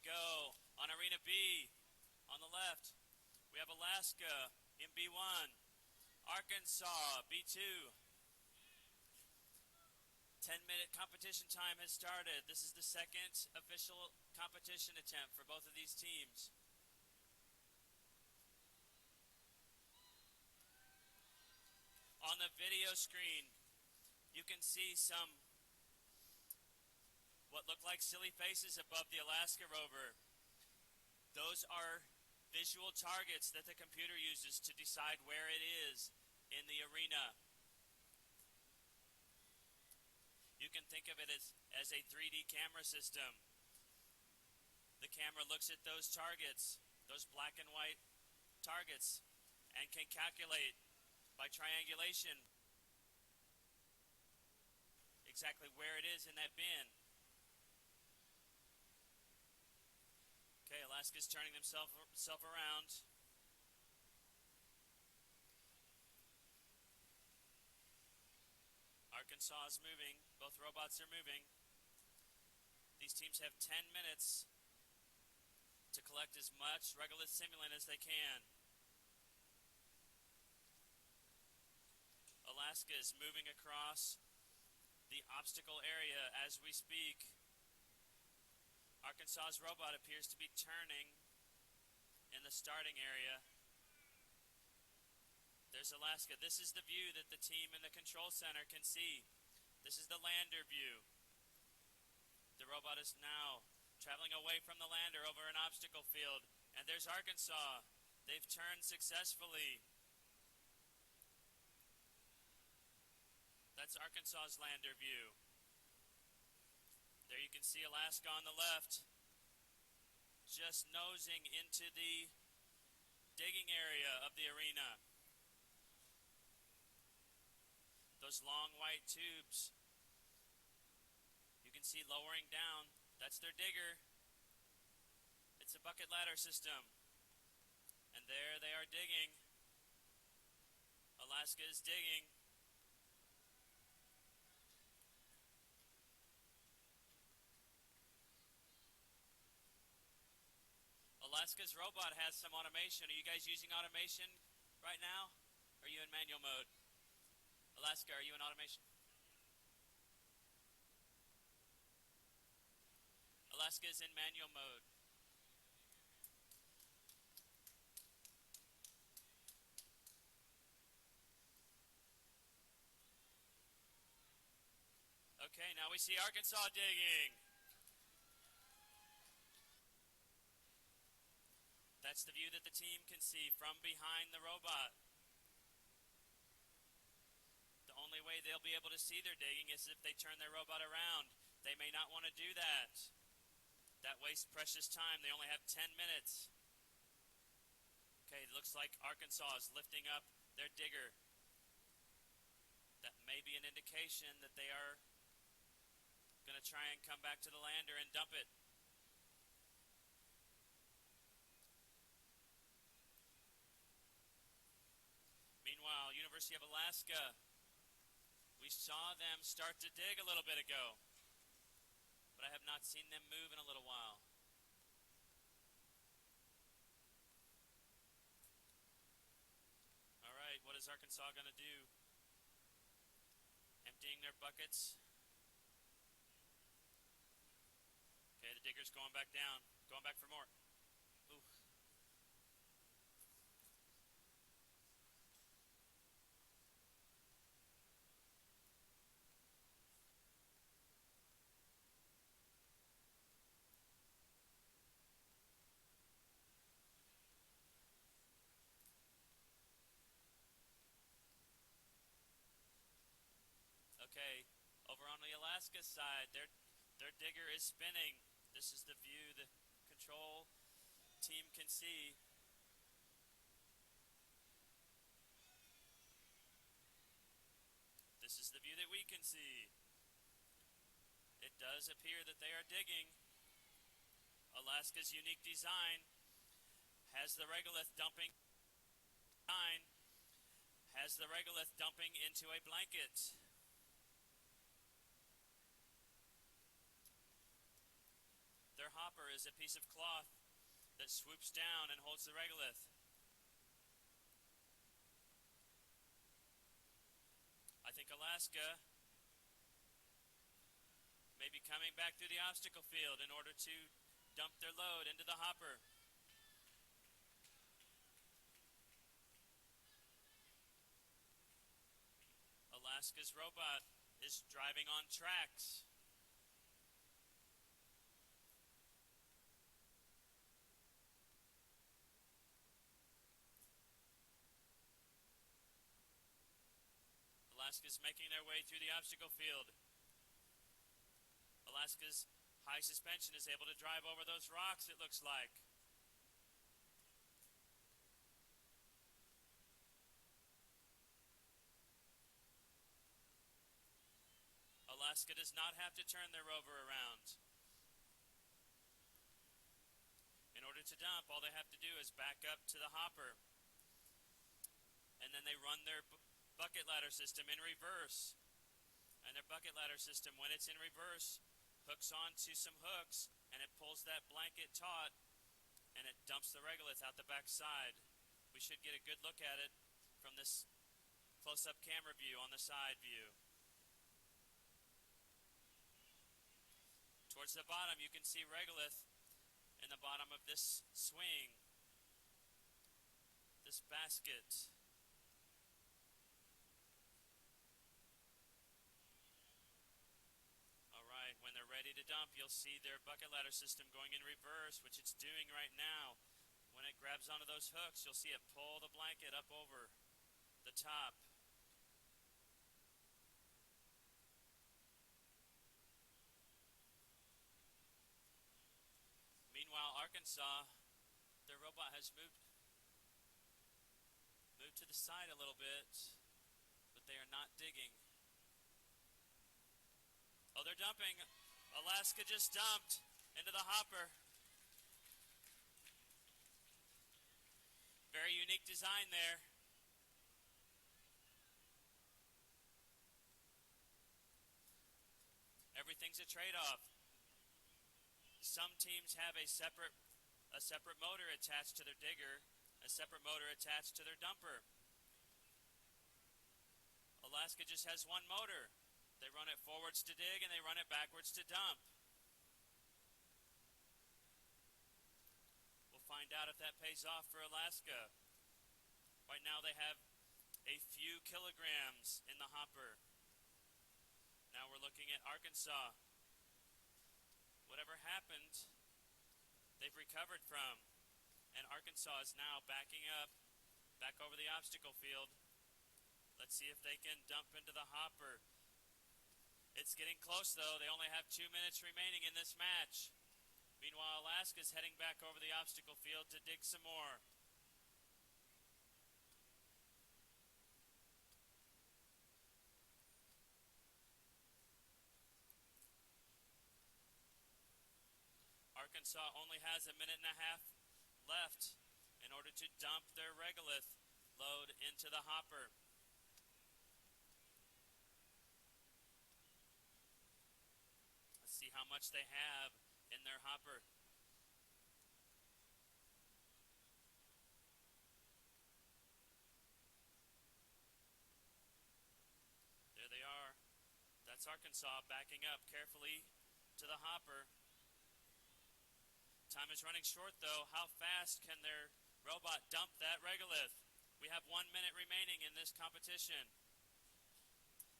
go. On Arena B, on the left, we have Alaska in B1, Arkansas B2. 10-minute competition time has started. This is the second official competition attempt for both of these teams. On the video screen, you can see some what look like silly faces above the Alaska rover. Those are visual targets that the computer uses to decide where it is in the arena. You can think of it as a 3D camera system. The camera looks at those targets, those black and white targets, and can calculate by triangulation exactly where it is in that bin. Okay, Alaska's turning themselves around. Arkansas is moving. Both robots are moving. These teams have 10 minutes to collect as much regolith simulant as they can. Alaska is moving across the obstacle area as we speak. Arkansas's robot appears to be turning in the starting area. There's Alaska. This is the view that the team in the control center can see. This is the lander view. The robot is now traveling away from the lander over an obstacle field. And there's Arkansas. They've turned successfully. That's Arkansas's lander view. There you can see Alaska on the left, just nosing into the digging area of the arena. Those long white tubes, you can see lowering down. That's their digger. It's a bucket ladder system. And there they are digging. Alaska is digging. Alaska's robot has some automation. Are you guys using automation right now? Or are you in manual mode? Alaska, are you in automation? Alaska is in manual mode. Okay, now we see Arkansas digging. That's the view that the team can see from behind the robot. The only way they'll be able to see their digging is if they turn their robot around. They may not want to do that. That wastes precious time. They only have 10 minutes. Okay, it looks like Arkansas is lifting up their digger. That may be an indication that they are going to try and come back to the lander and dump it. Meanwhile, University of Alaska, we saw them start to dig a little bit ago, but I have not seen them move in a little while. All right, what is Arkansas going to do? Emptying their buckets. Okay, the digger's going back down, going back for more. Ooh. Okay, over on the Alaska side, their digger is spinning. This is the view the control team can see. This is the view that we can see. It does appear that they are digging. Alaska's unique design has the regolith dumping into a blanket. They're hopping hopper is a piece of cloth that swoops down and holds the regolith. I think Alaska may be coming back through the obstacle field in order to dump their load into the hopper. Alaska's robot is driving on tracks. Alaska's making their way through the obstacle field. Alaska's high suspension is able to drive over those rocks, it looks like. Alaska does not have to turn their rover around. In order to dump, all they have to do is back up to the hopper. And then they run their bucket ladder system in reverse. And their bucket ladder system, when it's in reverse, hooks onto some hooks, and it pulls that blanket taut, and it dumps the regolith out the back side. We should get a good look at it from this close-up camera view on the side view. Towards the bottom, you can see regolith in the bottom of this swing, this basket. When they're ready to dump, you'll see their bucket ladder system going in reverse, which it's doing right now. When it grabs onto those hooks, you'll see it pull the blanket up over the top. Meanwhile, Arkansas, their robot has moved to the side a little bit, but they are not digging. Oh, they're dumping. Alaska just dumped into the hopper. Very unique design there. Everything's a trade-off. Some teams have a separate motor attached to their digger, a separate motor attached to their dumper. Alaska just has one motor. They run it forwards to dig, and they run it backwards to dump. We'll find out if that pays off for Alaska. Right now they have a few kilograms in the hopper. Now we're looking at Arkansas. Whatever happened, they've recovered from. And Arkansas is now backing up, back over the obstacle field. Let's see if they can dump into the hopper. It's getting close, though. They only have 2 minutes remaining in this match. Meanwhile, Alaska's heading back over the obstacle field to dig some more. Arkansas only has a minute and a half left in order to dump their regolith load into the hopper. See how much they have in their hopper. There they are. That's Arkansas backing up carefully to the hopper. Time is running short, though. How fast can their robot dump that regolith? We have 1 minute remaining in this competition.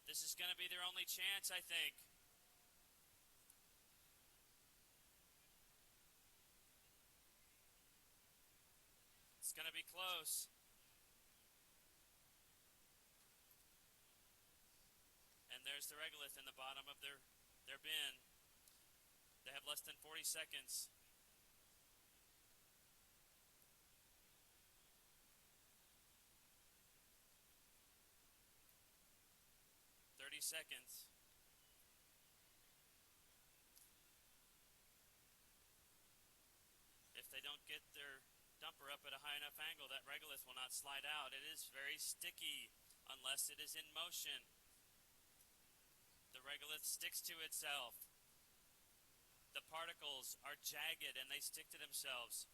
This is going to be their only chance, I think. It's going to be close. And there's the regolith in the bottom of their bin. They have less than 40 seconds. Seconds. If they don't get their dumper up at a high enough angle, that regolith will not slide out. It is very sticky unless it is in motion. The regolith sticks to itself. The particles are jagged and they stick to themselves.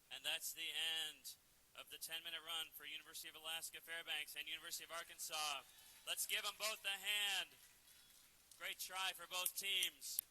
And that's the end of the 10-minute run for University of Alaska-Fairbanks and University of Arkansas. Let's give them both a hand. Great try for both teams.